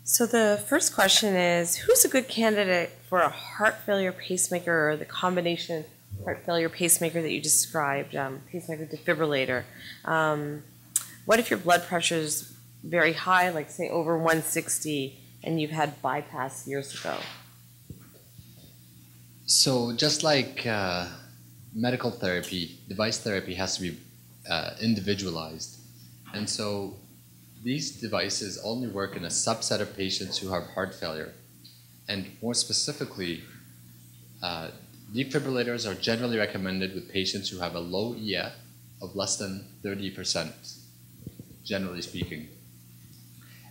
So the first question is, who's a good candidate for a heart failure pacemaker or the combination heart failure pacemaker that you described, pacemaker defibrillator? What if your blood pressure is very high, like say over 160, and you've had bypass years ago? So just like medical therapy, device therapy has to be individualized. And so these devices only work in a subset of patients who have heart failure. And more specifically, defibrillators are generally recommended with patients who have a low EF of less than 30%, generally speaking.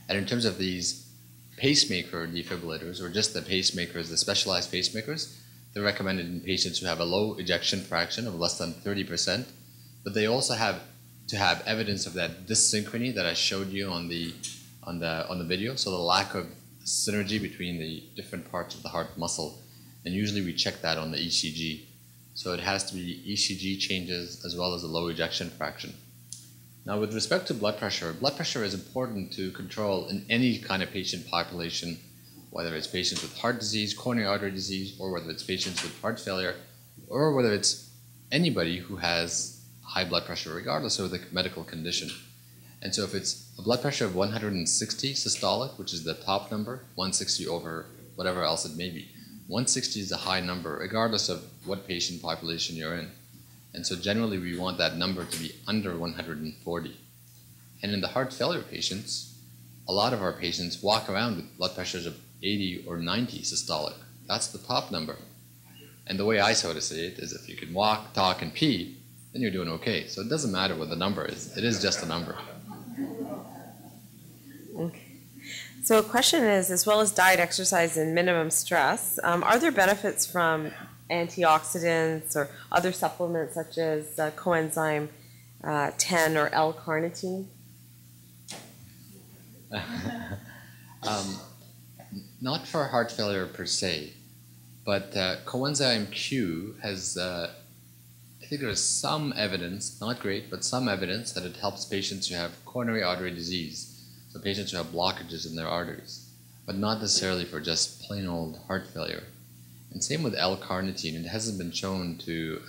And in terms of these pacemaker defibrillators, or just the pacemakers, the specialized pacemakers, they're recommended in patients who have a low ejection fraction of less than 30%, but they also have to have evidence of that dyssynchrony that I showed you on the video, so the lack of synergy between the different parts of the heart muscle. And usually we check that on the ECG. So it has to be ECG changes as well as a low ejection fraction. Now with respect to blood pressure is important to control in any kind of patient population, whether it's patients with heart disease, coronary artery disease, or whether it's patients with heart failure, or whether it's anybody who has high blood pressure, regardless of the medical condition. And so if it's a blood pressure of 160 systolic, which is the top number, 160 over whatever else it may be, 160 is a high number, regardless of what patient population you're in. And so generally we want that number to be under 140. And in the heart failure patients, a lot of our patients walk around with blood pressures of 80 or 90 systolic. That's the top number. And the way I sort of say it is if you can walk, talk, and pee, then you're doing okay. So it doesn't matter what the number is. It is just a number. Okay. So a question is, as well as diet, exercise, and minimum stress, are there benefits from antioxidants or other supplements such as coenzyme 10 or L-carnitine? Not for heart failure per se, but coenzyme Q has, I think there's some evidence, not great, but some evidence that it helps patients who have coronary artery disease, so patients who have blockages in their arteries, but not necessarily for just plain old heart failure. And same with L-carnitine, it hasn't been shown to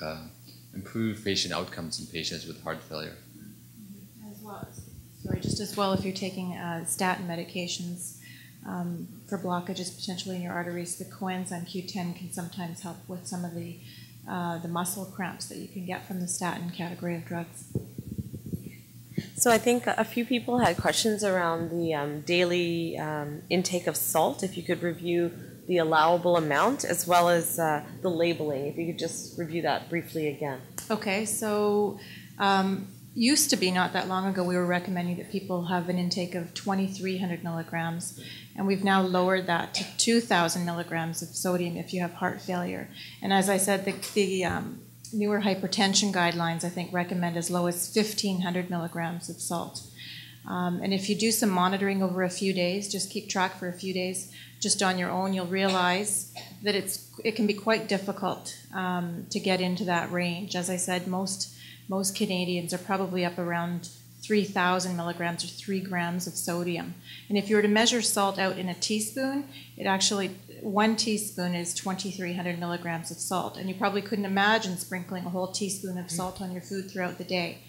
improve patient outcomes in patients with heart failure. As well, just as well if you're taking statin medications for blockages potentially in your arteries, the coenzyme Q10 can sometimes help with some of the muscle cramps that you can get from the statin category of drugs. So I think a few people had questions around the daily intake of salt. If you could review the allowable amount as well as the labeling. If you could just review that briefly again. Okay, so used to be not that long ago we were recommending that people have an intake of 2,300 milligrams, and we've now lowered that to 2,000 milligrams of sodium if you have heart failure. And as I said, the newer hypertension guidelines I think recommend as low as 1,500 milligrams of salt. And if you do some monitoring over a few days, just keep track for a few days just on your own, you'll realize that it can be quite difficult to get into that range. As I said, most Canadians are probably up around 3,000 milligrams or 3 grams of sodium. And if you were to measure salt out in a teaspoon, it actually, 1 teaspoon is 2,300 milligrams of salt. And you probably couldn't imagine sprinkling a whole teaspoon of salt on your food throughout the day.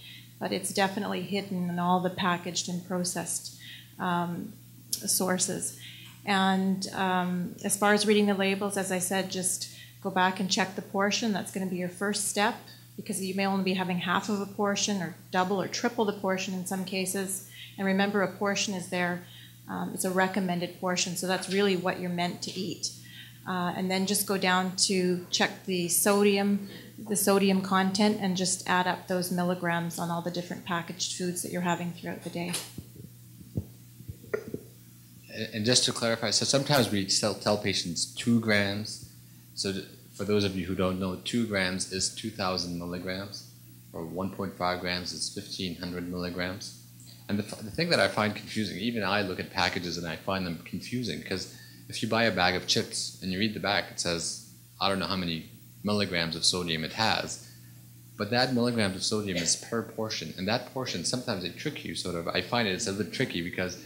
But it's definitely hidden in all the packaged and processed sources. And as far as reading the labels, as I said, just go back and check the portion. That's going to be your first step, because you may only be having half of a portion or double or triple the portion in some cases. And remember, a portion is there, it's a recommended portion, so that's really what you're meant to eat. And then just go down to check the sodium content and just add up those milligrams on all the different packaged foods that you're having throughout the day. And just to clarify, so sometimes we tell patients 2 grams. So for those of you who don't know, 2 grams is 2,000 milligrams, or 1.5 grams is 1,500 milligrams. And the thing that I find confusing, even I look at packages and I find them confusing, because if you buy a bag of chips and you read the back, it says, I don't know how many milligrams of sodium it has, but that milligrams of sodium is per portion, and that portion, sometimes they trick you, sort of. I find it's a bit tricky because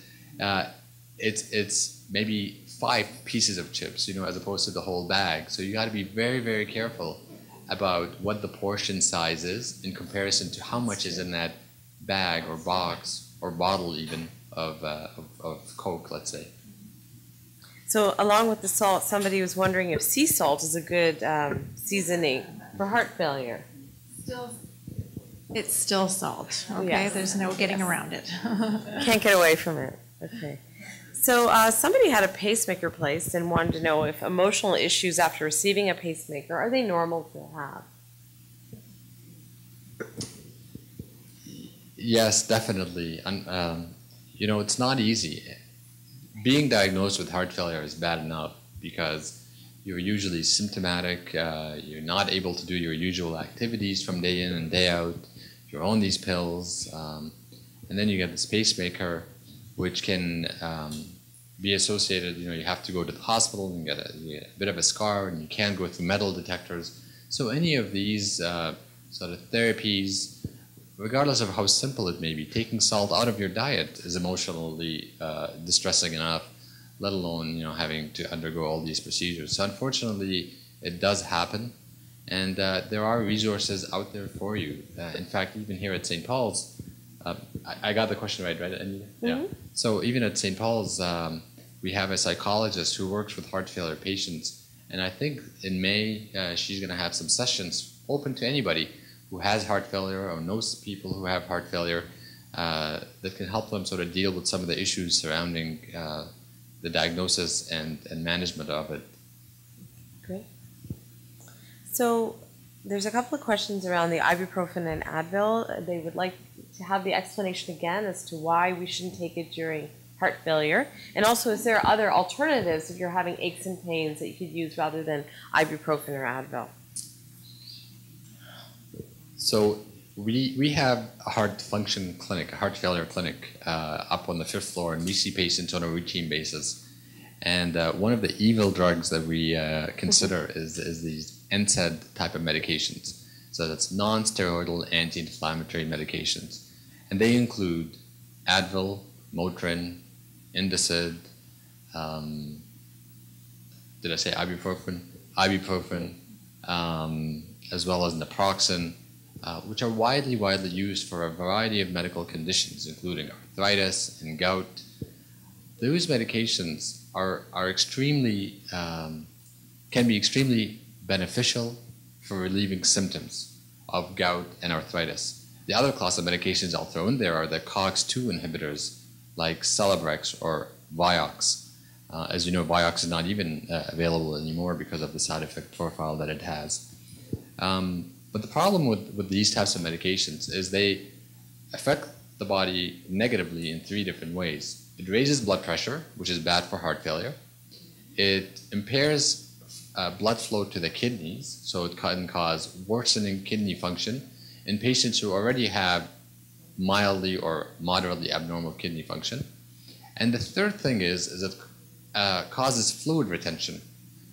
it's maybe 5 pieces of chips, as opposed to the whole bag. So you got to be very, very careful about what the portion size is in comparison to how much is in that bag or box or bottle even of Coke, let's say. So along with the salt, somebody was wondering if sea salt is a good seasoning for heart failure. It's still salt, okay? Yes. There's no getting around it. Can't get away from it. Okay. So somebody had a pacemaker placed and wanted to know if emotional issues after receiving a pacemaker, are they normal to have? Yes, definitely. And, it's not easy. Being diagnosed with heart failure is bad enough because you're usually symptomatic, you're not able to do your usual activities from day in and day out, you're on these pills, and then you get this pacemaker, which can be associated, you have to go to the hospital and you get a bit of a scar and you can't go through metal detectors. So any of these sort of therapies, regardless of how simple it may be, taking salt out of your diet is emotionally distressing enough, let alone having to undergo all these procedures. So unfortunately, it does happen, and there are resources out there for you. In fact, even here at St. Paul's, I got the question right, Anita? Mm-hmm. Yeah. So even at St. Paul's, we have a psychologist who works with heart failure patients, and I think in May she's going to have some sessions open to anybody who has heart failure or knows people who have heart failure that can help them sort of deal with some of the issues surrounding the diagnosis and management of it. Great. So there's a couple of questions around the ibuprofen and Advil. They would like to have the explanation again as to why we shouldn't take it during heart failure. And also, is there other alternatives if you're having aches and pains that you could use rather than ibuprofen or Advil? So we have a heart function clinic, a heart failure clinic up on the 5th floor, and we see patients on a routine basis. And one of the evil drugs that we consider is these NSAID type of medications. So that's non-steroidal anti-inflammatory medications. And they include Advil, Motrin, Indocid, did I say ibuprofen? Ibuprofen, as well as naproxen, which are widely used for a variety of medical conditions, including arthritis and gout. Those medications are extremely, can be extremely beneficial for relieving symptoms of gout and arthritis. The other class of medications I'll throw in there are the COX-2 inhibitors, like Celebrex or Vioxx. As you know, Vioxx is not even available anymore because of the side effect profile that it has. But the problem with these types of medications is they affect the body negatively in 3 different ways. It raises blood pressure, which is bad for heart failure. It impairs blood flow to the kidneys, so it can cause worsening kidney function in patients who already have mildly or moderately abnormal kidney function. And the third thing is it causes fluid retention.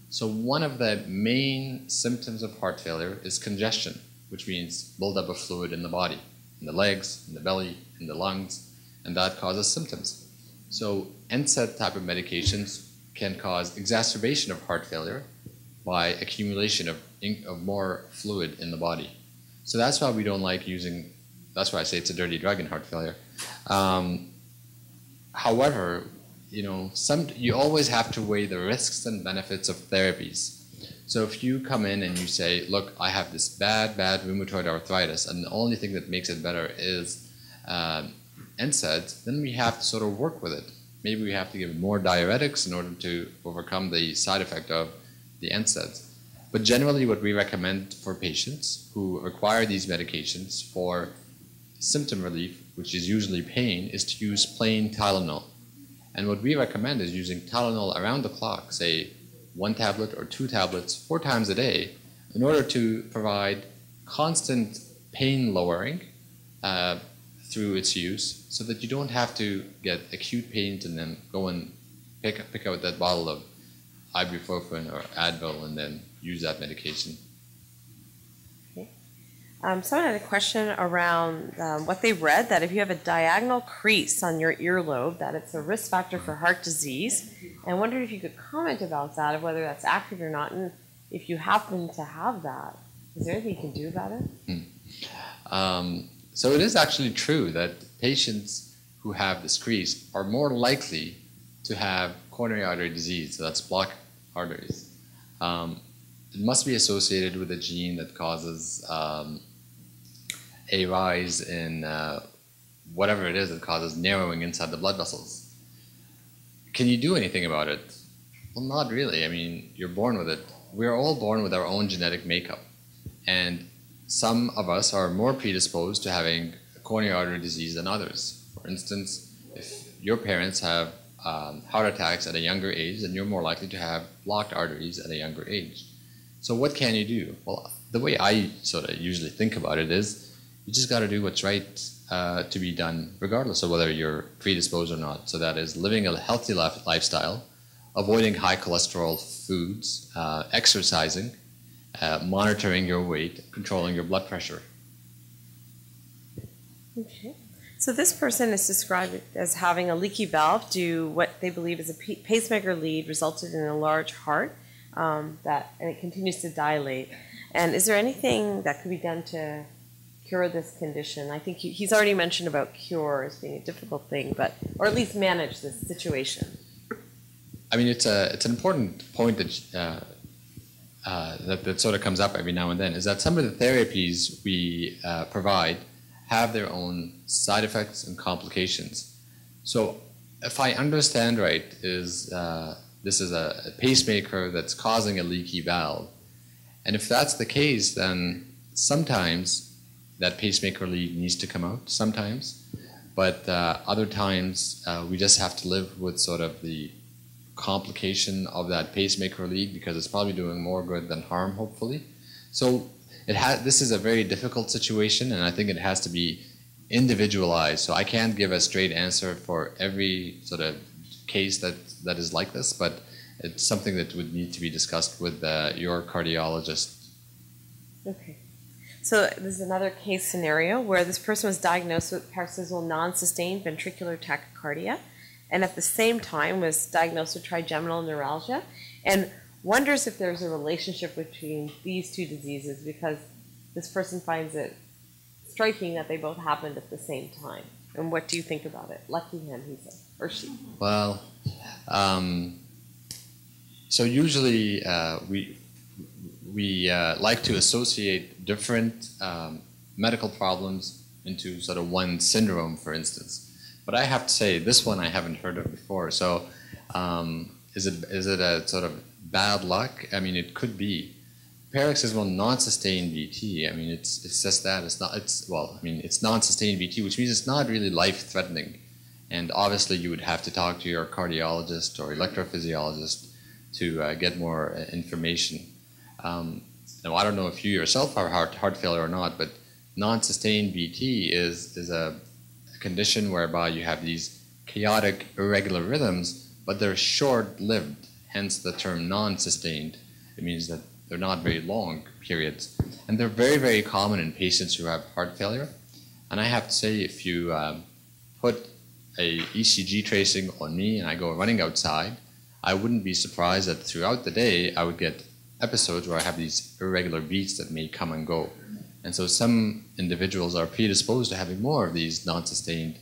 So one of the main symptoms of heart failure is congestion, which means buildup of fluid in the body, in the legs, in the belly, in the lungs, and that causes symptoms. So NSAID type of medications can cause exacerbation of heart failure by accumulation of more fluid in the body. So that's why we don't like using, that's why I say it's a dirty drug in heart failure. However, you always have to weigh the risks and benefits of therapies. So if you come in and you say, look, I have this bad rheumatoid arthritis, and the only thing that makes it better is NSAIDs, then we have to sort of work with it. Maybe we have to give more diuretics in order to overcome the side effect of the NSAIDs. But generally what we recommend for patients who require these medications for symptom relief, which is usually pain, is to use plain Tylenol. And what we recommend is using Tylenol around the clock, say 1 tablet or 2 tablets 4 times a day, in order to provide constant pain lowering through its use, so that you don't have to get acute pains and then go and pick out that bottle of ibuprofen or Advil and then use that medication. Okay. Someone had a question around what they read, that if you have a diagonal crease on your earlobe, that it's a risk factor for heart disease. And I wondered if you could comment about that, of whether that's accurate or not, and if you happen to have that, is there anything you can do about it? So it is actually true that patients who have this crease are more likely to have coronary artery disease, so that's blocked arteries. It must be associated with a gene that causes a rise in whatever it is that causes narrowing inside the blood vessels. Can you do anything about it? Well, not really. I mean, you're born with it. We're all born with our own genetic makeup. And some of us are more predisposed to having coronary artery disease than others. For instance, if your parents have heart attacks at a younger age, then you're more likely to have blocked arteries at a younger age. So what can you do? Well, the way I sort of usually think about it is you just got to do what's right to be done regardless of whether you're predisposed or not. So that is living a healthy lifestyle, avoiding high cholesterol foods, exercising, monitoring your weight, controlling your blood pressure. Okay. So this person is described as having a leaky valve due what they believe is a pacemaker lead resulted in a large heart, and it continues to dilate. And is there anything that could be done to cure this condition? I think he's already mentioned about cure as being a difficult thing, or at least manage this situation. I mean, it's an important point that that sort of comes up every now and then, is that some of the therapies we provide have their own side effects and complications. So if I understand right, this is a pacemaker that's causing a leaky valve. And if that's the case, then sometimes that pacemaker lead needs to come out, sometimes. But other times, we just have to live with sort of the complication of that pacemaker lead, because it's probably doing more good than harm, hopefully. So this is a very difficult situation, and I think it has to be individualized. So I can't give a straight answer for every sort of case that is like this, but it's something that would need to be discussed with your cardiologist. Okay. So this is another case scenario where this person was diagnosed with paroxysmal non-sustained ventricular tachycardia, and at the same time was diagnosed with trigeminal neuralgia, and wonders if there's a relationship between these two diseases, because this person finds it striking that they both happened at the same time. And what do you think about it? Lucky him, he said, or she. Well, so usually we like to associate different medical problems into sort of one syndrome, for instance. But I have to say, this one I haven't heard of before. So is it a sort of bad luck? I mean, it could be. Paroxysmal non-sustained VT, I mean, it's just that. It's non-sustained VT, which means it's not really life-threatening. And obviously, you would have to talk to your cardiologist or electrophysiologist to get more information. Now, I don't know if you yourself have heart failure or not, but non-sustained VT is a condition whereby you have these chaotic, irregular rhythms, but they're short-lived, hence the term non-sustained. It means that they're not very long periods. And they're very, very common in patients who have heart failure. And I have to say, if you put a ECG tracing on me and I go running outside, I wouldn't be surprised that throughout the day I would get episodes where I have these irregular beats that may come and go. And so some individuals are predisposed to having more of these non-sustained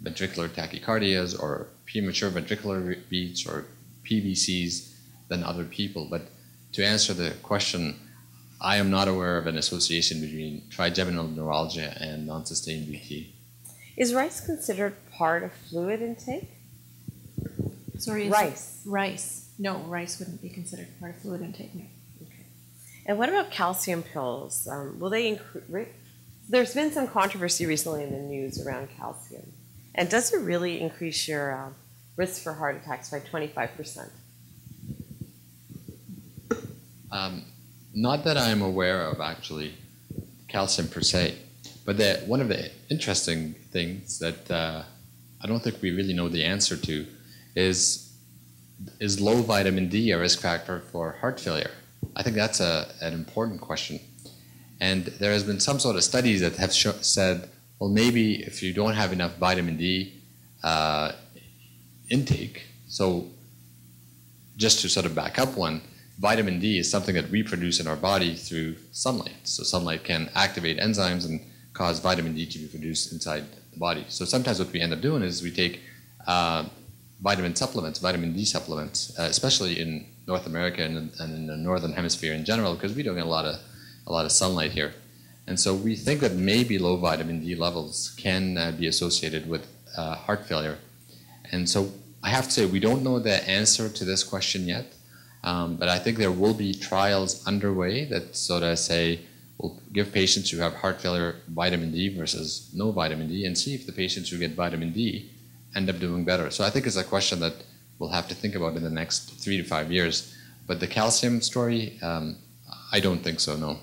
ventricular tachycardias or premature ventricular beats or PVCs than other people. But to answer the question, I am not aware of an association between trigeminal neuralgia and non-sustained VT. Is rice considered part of fluid intake? Sorry, Rice. Rice. No, rice wouldn't be considered part of fluid intake. No. Okay. And what about calcium pills? Will they increase? There's been some controversy recently in the news around calcium. And does it really increase your risk for heart attacks by 25%? Not that I'm aware of, actually, calcium per se. But one of the interesting things that I don't think we really know the answer to is low vitamin D a risk factor for heart failure? I think that's an important question. And there has been some sort of studies that have said, well, maybe if you don't have enough vitamin D intake, so just to sort of back up one, vitamin D is something that we produce in our body through sunlight. So sunlight can activate enzymes and cause vitamin D to be produced inside the body. So sometimes what we end up doing is we take vitamin supplements, vitamin D supplements, especially in North America and in the Northern Hemisphere in general, because we don't get a lot of sunlight here. And so we think that maybe low vitamin D levels can be associated with heart failure. And so I have to say, we don't know the answer to this question yet, but I think there will be trials underway that sort of say, we'll give patients who have heart failure vitamin D versus no vitamin D and see if the patients who get vitamin D end up doing better. So I think it's a question that we'll have to think about in the next 3 to 5 years. But the calcium story, I don't think so, no.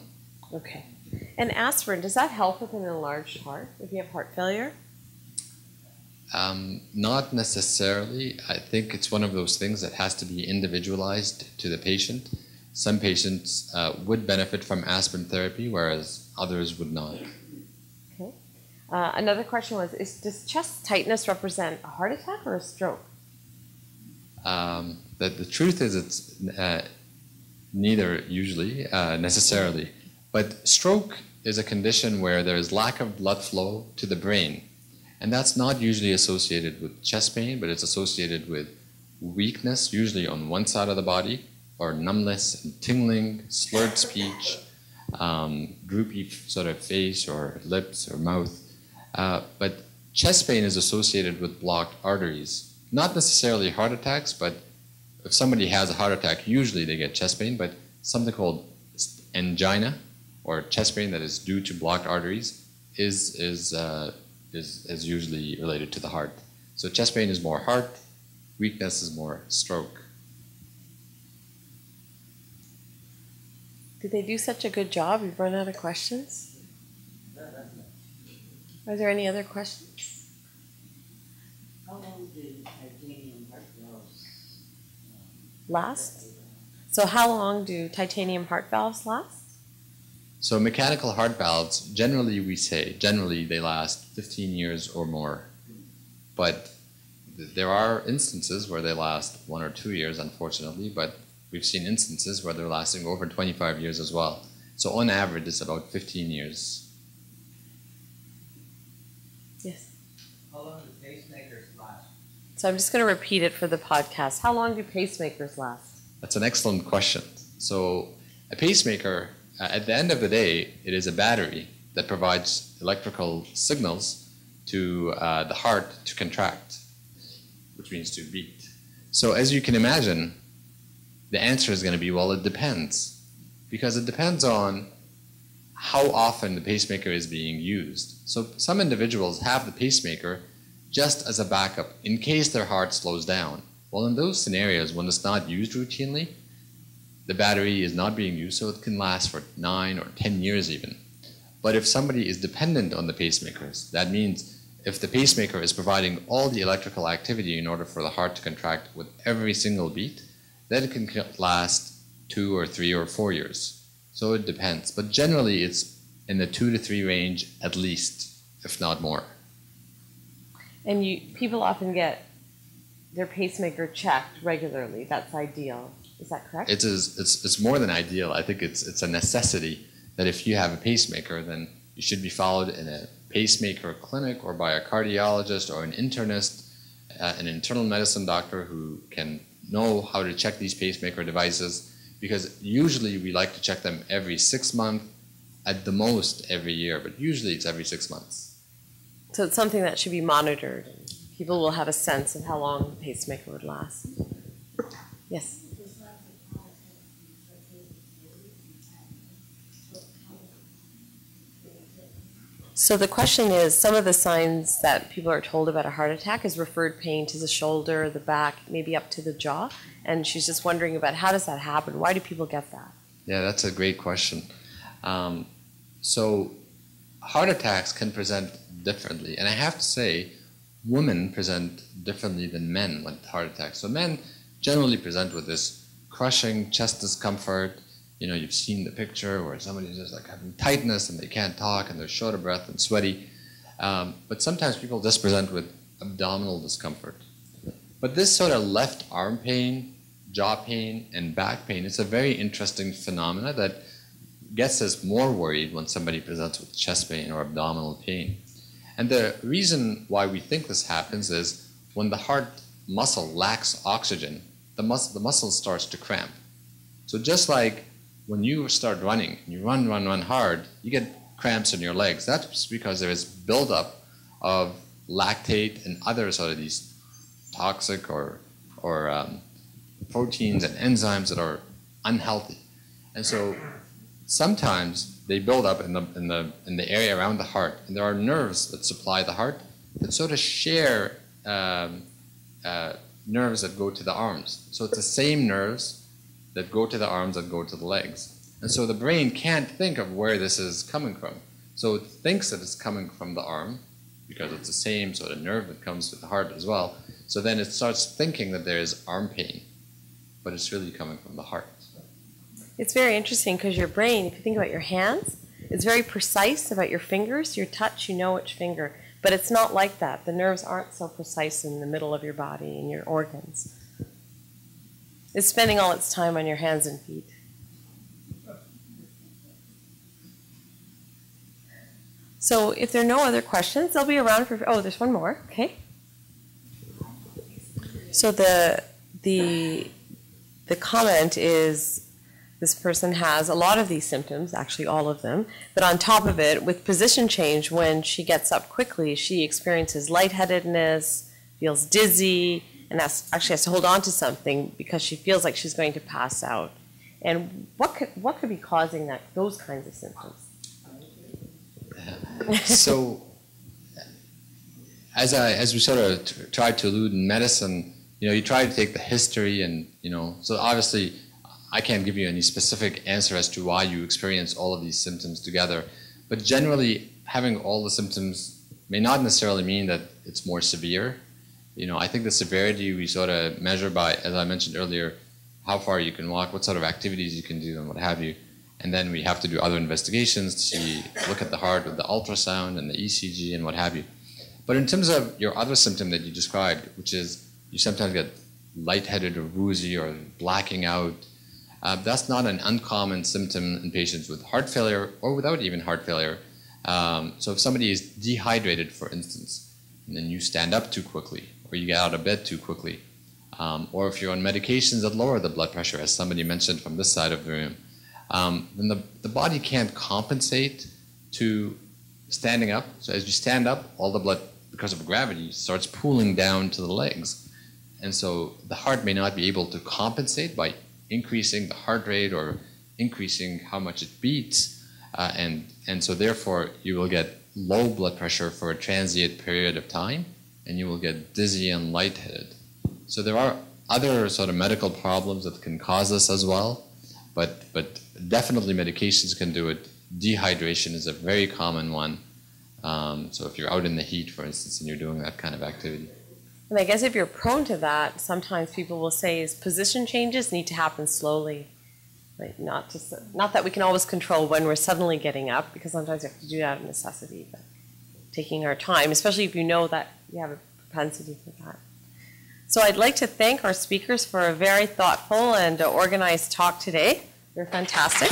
Okay. And aspirin, does that help with an enlarged heart if you have heart failure? Not necessarily. I think it's one of those things that has to be individualized to the patient. Some patients would benefit from aspirin therapy, whereas others would not. Okay. Another question was, does chest tightness represent a heart attack or a stroke? The truth is it's neither usually, necessarily. But stroke is a condition where there is lack of blood flow to the brain. And that's not usually associated with chest pain, but it's associated with weakness, usually on one side of the body, or numbness and tingling, slurred speech, droopy sort of face or lips or mouth. But chest pain is associated with blocked arteries. Not necessarily heart attacks, but if somebody has a heart attack, usually they get chest pain, but something called angina, or chest pain that is due to blocked arteries, is usually related to the heart. So chest pain is more heart, weakness is more stroke. Did they do such a good job? We've run out of questions. Are there any other questions? How long do titanium heart valves last? So how long do titanium heart valves last? So mechanical heart valves, generally they last 15 years or more. But there are instances where they last 1 or 2 years, unfortunately, but we've seen instances where they're lasting over 25 years as well. So on average, it's about 15 years. Yes. How long do pacemakers last? So I'm just going to repeat it for the podcast. How long do pacemakers last? That's an excellent question. So a pacemaker, at the end of the day, it is a battery that provides electrical signals to the heart to contract, which means to beat. So as you can imagine, the answer is going to be, well, it depends. Because it depends on how often the pacemaker is being used. So some individuals have the pacemaker just as a backup in case their heart slows down. Well, in those scenarios, when it's not used routinely, the battery is not being used, so it can last for 9 or 10 years even. But if somebody is dependent on the pacemakers, that means if the pacemaker is providing all the electrical activity in order for the heart to contract with every single beat, then it can last 2 or 3 or 4 years. So it depends. But generally, it's in the 2 to 3 range at least, if not more. And people often get their pacemaker checked regularly. That's ideal. Is that correct? It's more than ideal. I think it's a necessity that if you have a pacemaker, then you should be followed in a pacemaker clinic or by a cardiologist or an internist, an internal medicine doctor who can know how to check these pacemaker devices, because usually we like to check them every 6 months, at the most every year, but usually it's every 6 months. So it's something that should be monitored. People will have a sense of how long the pacemaker would last. Yes? So the question is, some of the signs that people are told about a heart attack is referred pain to the shoulder, the back, maybe up to the jaw. And she's just wondering about how does that happen? Why do people get that? Yeah, that's a great question. So heart attacks can present differently. And I have to say, women present differently than men with heart attacks. So men generally present with this crushing chest discomfort, you've seen the picture where somebody's just like having tightness and they can't talk and they're short of breath and sweaty. But sometimes people just present with abdominal discomfort. But this sort of left arm pain, jaw pain, and back pain, it's a very interesting phenomena that gets us more worried when somebody presents with chest pain or abdominal pain. And the reason why we think this happens is when the heart muscle lacks oxygen, the muscle starts to cramp. So just like when you start running, you run hard, you get cramps in your legs. That's because there is buildup of lactate and other sort of these toxic or proteins and enzymes that are unhealthy. And so sometimes they build up in the area around the heart, and there are nerves that supply the heart that sort of share nerves that go to the arms. So it's the same nerves that go to the arms that go to the legs. And so the brain can't think of where this is coming from. So it thinks that it's coming from the arm because it's the same sort of nerve that comes with the heart as well. So then it starts thinking that there is arm pain, but it's really coming from the heart. It's very interesting because your brain, if you think about your hands, it's very precise about your fingers. Your touch, you know which finger. But it's not like that. The nerves aren't so precise in the middle of your body and your organs. It's spending all its time on your hands and feet. So if there are no other questions, they'll be around for, oh, there's one more, okay. So the comment is this person has a lot of these symptoms, actually all of them, but on top of it, with position change, when she gets up quickly, she experiences lightheadedness, feels dizzy, and actually has to hold on to something because she feels like she's going to pass out. And what could be causing those kinds of symptoms? So, as we sort of tried to allude in medicine, you try to take the history and, so obviously I can't give you any specific answer as to why you experience all of these symptoms together, but generally having all the symptoms may not necessarily mean that it's more severe. I think the severity we sort of measure by, as I mentioned earlier, how far you can walk, what sort of activities you can do, and what have you. And then we have to do other investigations to look at the heart with the ultrasound and the ECG and what have you. But in terms of your other symptom that you described, which is you sometimes get lightheaded or woozy or blacking out, that's not an uncommon symptom in patients with heart failure or without even heart failure. So if somebody is dehydrated, for instance, and then you stand up too quickly, or you get out of bed too quickly, or if you're on medications that lower the blood pressure, as somebody mentioned from this side of the room, then the body can't compensate to standing up. So as you stand up, all the blood, because of gravity, starts pooling down to the legs. And so the heart may not be able to compensate by increasing the heart rate or increasing how much it beats. And so therefore you will get low blood pressure for a transient period of time, and you will get dizzy and lightheaded. So there are other sort of medical problems that can cause this as well, but definitely medications can do it. Dehydration is a very common one. So if you're out in the heat, for instance, and you're doing that kind of activity. And I guess if you're prone to that, sometimes people will say is position changes need to happen slowly. Like not that we can always control when we're suddenly getting up, because sometimes you have to do that out of necessity, but taking our time, especially if you know that you have a propensity for that. So I'd like to thank our speakers for a very thoughtful and organized talk today. They're fantastic.